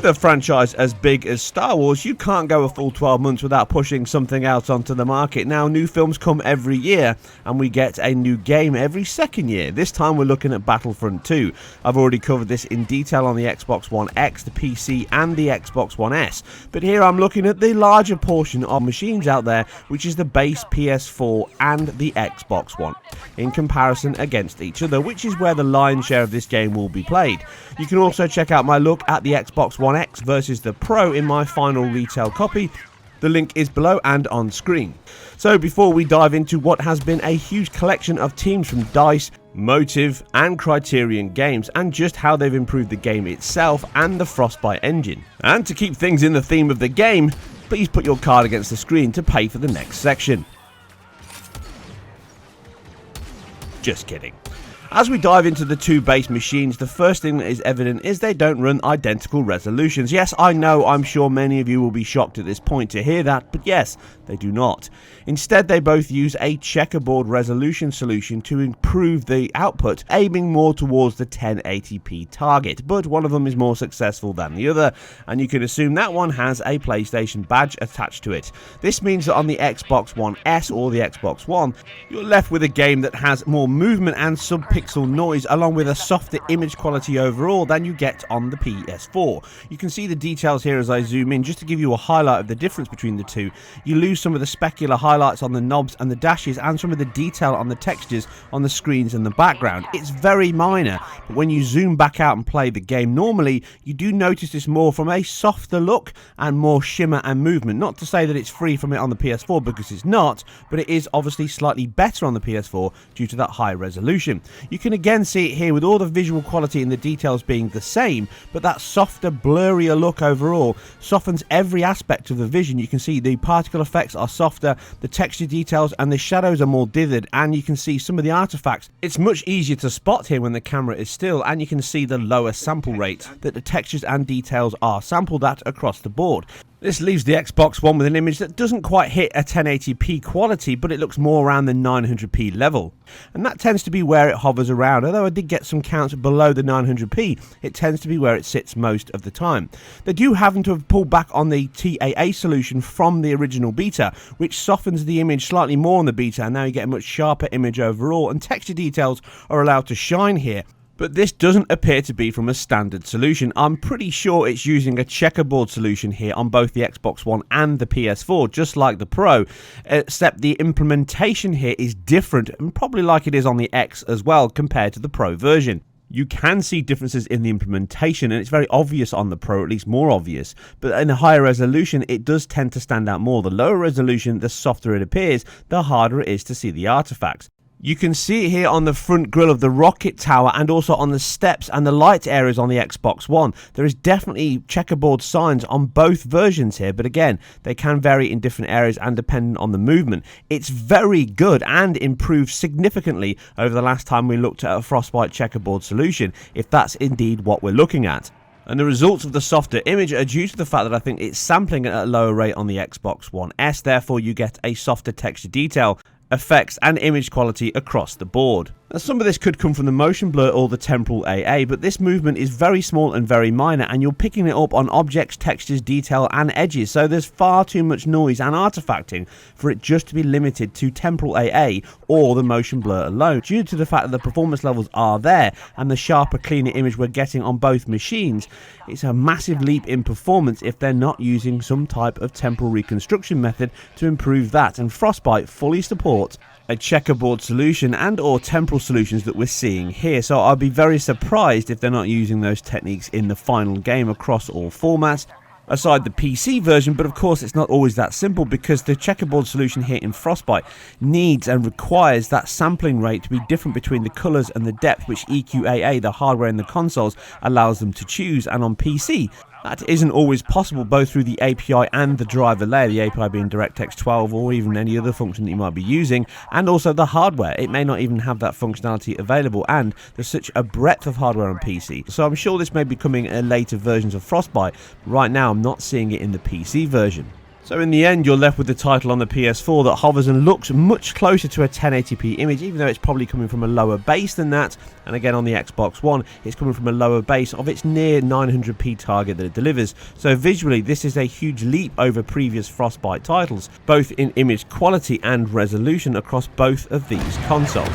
With a franchise as big as Star Wars, you can't go a full 12 months without pushing something else onto the market. Now, new films come every year, and we get a new game every second year. This time we're looking at BattleFront 2. I've already covered this in detail on the Xbox One X, the PC, and the Xbox One S. But here I'm looking at the larger portion of machines out there, which is the base PS4 and the Xbox One, in comparison against each other, which is where the lion's share of this game will be played. You can also check out my look at the Xbox One X versus the Pro in my final retail copy. The link is below and on screen. So before we dive into what has been a huge collection of teams from DICE, Motive and Criterion Games, and just how they've improved the game itself and the Frostbite engine. And to keep things in the theme of the game, please put your card against the screen to pay for the next section. Just kidding. As we dive into the two base machines, the first thing that is evident is they don't run identical resolutions. Yes, I know, I'm sure many of you will be shocked at this point to hear that, but yes, they do not. Instead, they both use a checkerboard resolution solution to improve the output, aiming more towards the 1080p target, but one of them is more successful than the other, and you can assume that one has a PlayStation badge attached to it. This means that on the Xbox One S or the Xbox One, you're left with a game that has more movement and sub-pixel noise, along with a softer image quality overall than you get on the PS4. You can see the details here as I zoom in. Just to give you a highlight of the difference between the two, you lose some of the specular highlights on the knobs and the dashes, and some of the detail on the textures on the screens and the background. It's very minor, but when you zoom back out and play the game normally, you do notice this more from a softer look and more shimmer and movement. Not to say that it's free from it on the PS4, because it's not, but it is obviously slightly better on the PS4 due to that high resolution. You can again see it here with all the visual quality and the details being the same, but that softer, blurrier look overall softens every aspect of the vision. You can see the particle effects are softer, the texture details and the shadows are more dithered, and you can see some of the artifacts. It's much easier to spot here when the camera is still, and you can see the lower sample rate that the textures and details are sampled at across the board. This leaves the Xbox One with an image that doesn't quite hit a 1080p quality, but it looks more around the 900p level. And that tends to be where it hovers around. Although I did get some counts below the 900p, it tends to be where it sits most of the time. They do happen to have pulled back on the TAA solution from the original beta, which softens the image slightly more on the beta, and now you get a much sharper image overall, and texture details are allowed to shine here. But this doesn't appear to be from a standard solution. I'm pretty sure it's using a checkerboard solution here on both the Xbox One and the PS4, just like the Pro, except the implementation here is different, and probably like it is on the X as well compared to the Pro version. You can see differences in the implementation, and it's very obvious on the Pro, at least more obvious, but in a higher resolution it does tend to stand out more. The lower resolution, the softer it appears, the harder it is to see the artifacts. You can see it here on the front grille of the rocket tower, and also on the steps and the light areas on the Xbox One. There is definitely checkerboard signs on both versions here, but again, they can vary in different areas and dependent on the movement. It's very good and improved significantly over the last time we looked at a Frostbite checkerboard solution, if that's indeed what we're looking at. And the results of the softer image are due to the fact that I think it's sampling at a lower rate on the Xbox One S, therefore you get a softer texture detail, effects and image quality across the board. Now, some of this could come from the motion blur or the temporal AA, but this movement is very small and very minor, and you're picking it up on objects, textures, detail and edges, so there's far too much noise and artifacting for it just to be limited to temporal AA or the motion blur alone. Due to the fact that the performance levels are there and the sharper, cleaner image we're getting on both machines, it's a massive leap in performance if they're not using some type of temporal reconstruction method to improve that, and Frostbite fully supports a checkerboard solution and or temporal solutions that we're seeing here, so I'd be very surprised if they're not using those techniques in the final game across all formats, aside the PC version. But of course it's not always that simple, because the checkerboard solution here in Frostbite needs and requires that sampling rate to be different between the colours and the depth, which EQAA, the hardware in the consoles, allows them to choose, and on PC that isn't always possible, both through the API and the driver layer, the API being DirectX 12 or even any other function that you might be using, and also the hardware. It may not even have that functionality available, and there's such a breadth of hardware on PC. So I'm sure this may be coming in later versions of Frostbite. Right now I'm not seeing it in the PC version. So in the end, you're left with the title on the PS4 that hovers and looks much closer to a 1080p image, even though it's probably coming from a lower base than that. And again, on the Xbox One, it's coming from a lower base of its near 900p target that it delivers. So visually, this is a huge leap over previous Frostbite titles, both in image quality and resolution across both of these consoles.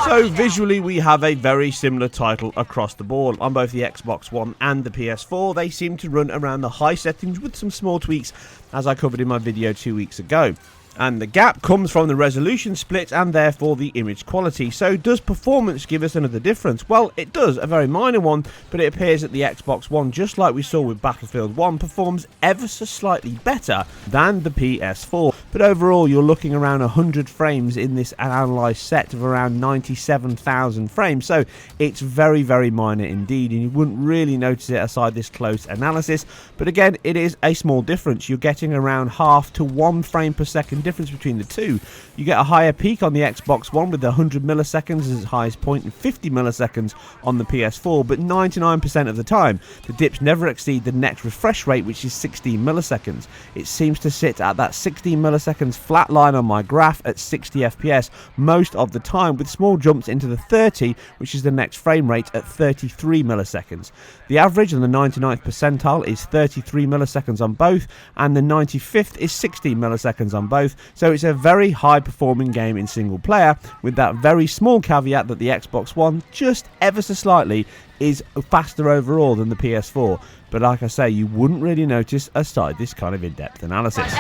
So visually we have a very similar title across the board. On both the Xbox One and the PS4, they seem to run around the high settings with some small tweaks, as I covered in my video 2 weeks ago. And the gap comes from the resolution split and therefore the image quality. So does performance give us another difference? Well, it does, a very minor one, but it appears that the Xbox One, just like we saw with Battlefield 1, performs ever so slightly better than the PS4. But overall, you're looking around 100 frames in this analysed set of around 97,000 frames. So it's very, very minor indeed, and you wouldn't really notice it aside this close analysis. But again, it is a small difference. You're getting around half to 1 frame per second difference between the two. You get a higher peak on the Xbox One with 100 milliseconds as its highest point and 50 milliseconds on the PS4, but 99% of the time the dips never exceed the next refresh rate, which is 16 milliseconds. It seems to sit at that 16 milliseconds flat line on my graph at 60 FPS most of the time, with small jumps into the 30, which is the next frame rate at 33 milliseconds. The average on the 99th percentile is 33 milliseconds on both, and the 95th is 16 milliseconds on both. So it's a very high performing game in single player, with that very small caveat that the Xbox One just ever so slightly is faster overall than the PS4. But like I say, you wouldn't really notice aside this kind of in-depth analysis.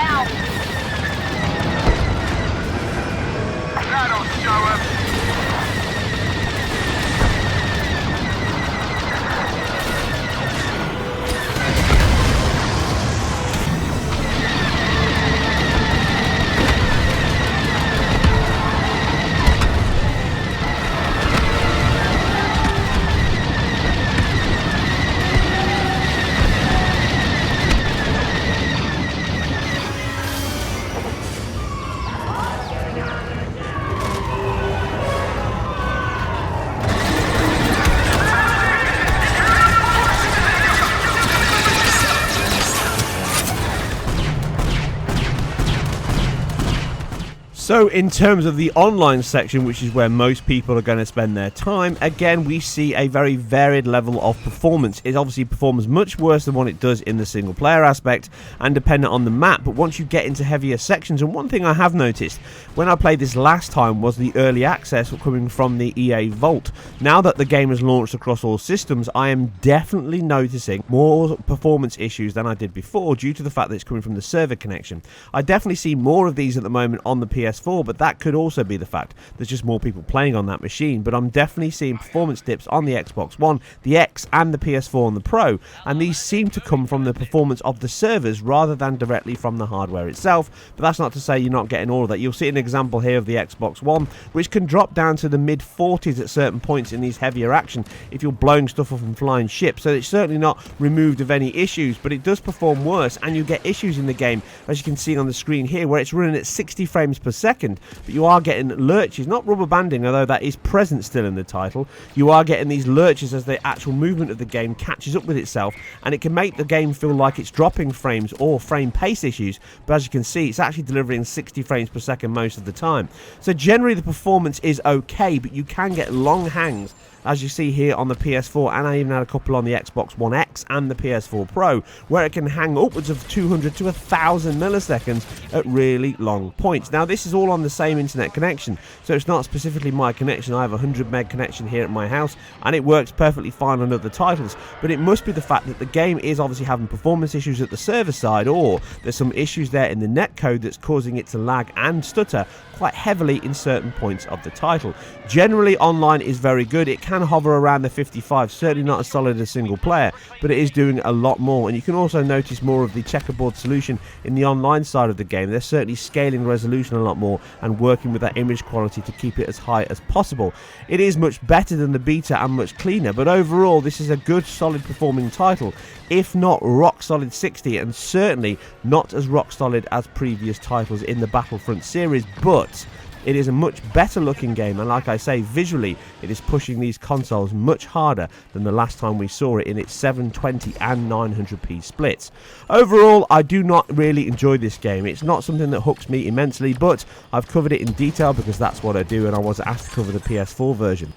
So in terms of the online section, which is where most people are going to spend their time, again we see a very varied level of performance. It obviously performs much worse than what it does in the single player aspect and dependent on the map, but once you get into heavier sections, and one thing I have noticed when I played this last time was the early access coming from the EA Vault. Now that the game has launched across all systems, I am definitely noticing more performance issues than I did before due to the fact that it's coming from the server connection. I definitely see more of these at the moment on the PS4, but that could also be the fact there's just more people playing on that machine. But I'm definitely seeing performance dips on the Xbox One, the X and the PS4 and the Pro, and these seem to come from the performance of the servers rather than directly from the hardware itself. But that's not to say you're not getting all of that. You'll see an example here of the Xbox One, which can drop down to the mid-40s at certain points in these heavier action if you're blowing stuff off and flying ships. So it's certainly not removed of any issues, but it does perform worse, and you get issues in the game, as you can see on the screen here, where it's running at 60 frames per second, but you are getting lurches, not rubber banding, although that is present still in the title. You are getting these lurches as the actual movement of the game catches up with itself, and it can make the game feel like it's dropping frames or frame pace issues, but as you can see, it's actually delivering 60 frames per second most of the time. So generally the performance is okay, but you can get long hangs, as you see here on the PS4, and I even had a couple on the Xbox One X and the PS4 Pro, where it can hang upwards of 200 to 1,000 milliseconds at really long points. Now this is all on the same internet connection, so it's not specifically my connection. I have a 100 meg connection here at my house, and it works perfectly fine on other titles, but it must be the fact that the game is obviously having performance issues at the server side, or there's some issues there in the netcode that's causing it to lag and stutter quite heavily in certain points of the title. Generally online is very good. It can can hover around the 55, certainly not as solid as single player, but it is doing a lot more. And you can also notice more of the checkerboard solution in the online side of the game. They're certainly scaling resolution a lot more and working with that image quality to keep it as high as possible. It is much better than the beta and much cleaner, but overall this is a good solid performing title, if not rock solid 60, and certainly not as rock solid as previous titles in the Battlefront series, but it is a much better looking game, and like I say, visually it is pushing these consoles much harder than the last time we saw it in its 720 and 900p splits. Overall, I do not really enjoy this game. It's not something that hooks me immensely, but I've covered it in detail because that's what I do, and I was asked to cover the PS4 version.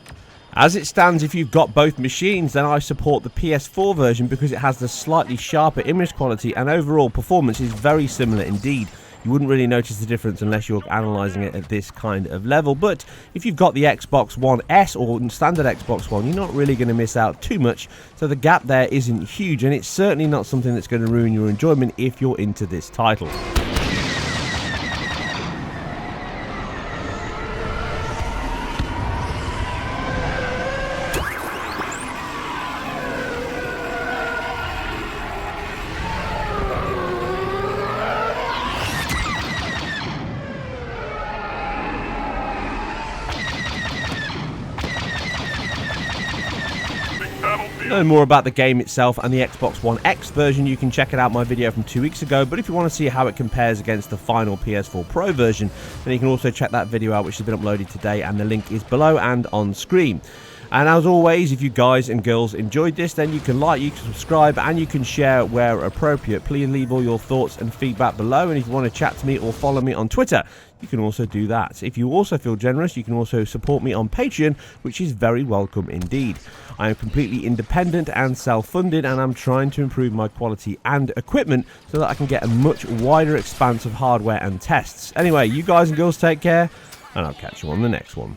As it stands, if you've got both machines, then I support the PS4 version because it has the slightly sharper image quality, and overall performance is very similar indeed. You wouldn't really notice the difference unless you're analysing it at this kind of level, but if you've got the XboxOne S or standard Xbox One, you're not really going to miss out too much, so the gap there isn't huge, and it's certainly not something that's going to ruin your enjoyment if you're into this title. Learn more about the game itself and the XboxOne X version, you can check it out my video from 2 weeks ago, but if you want to see how it compares against the final PS4 Pro version, then you can also check that video out, which has been uploaded today, and the link is below and on screen. And as always, if you guys and girls enjoyed this, then you can like, you can subscribe, and you can share where appropriate. Please leave all your thoughts and feedback below, and if you want to chat to me or follow me on Twitter, you can also do that. If you also feel generous, you can also support me on Patreon, which is very welcome indeed. I am completely independent and self-funded, and I'm trying to improve my quality and equipment so that I can get a much wider expanse of hardware and tests. Anyway, you guys and girls take care, and I'll catch you on the next one.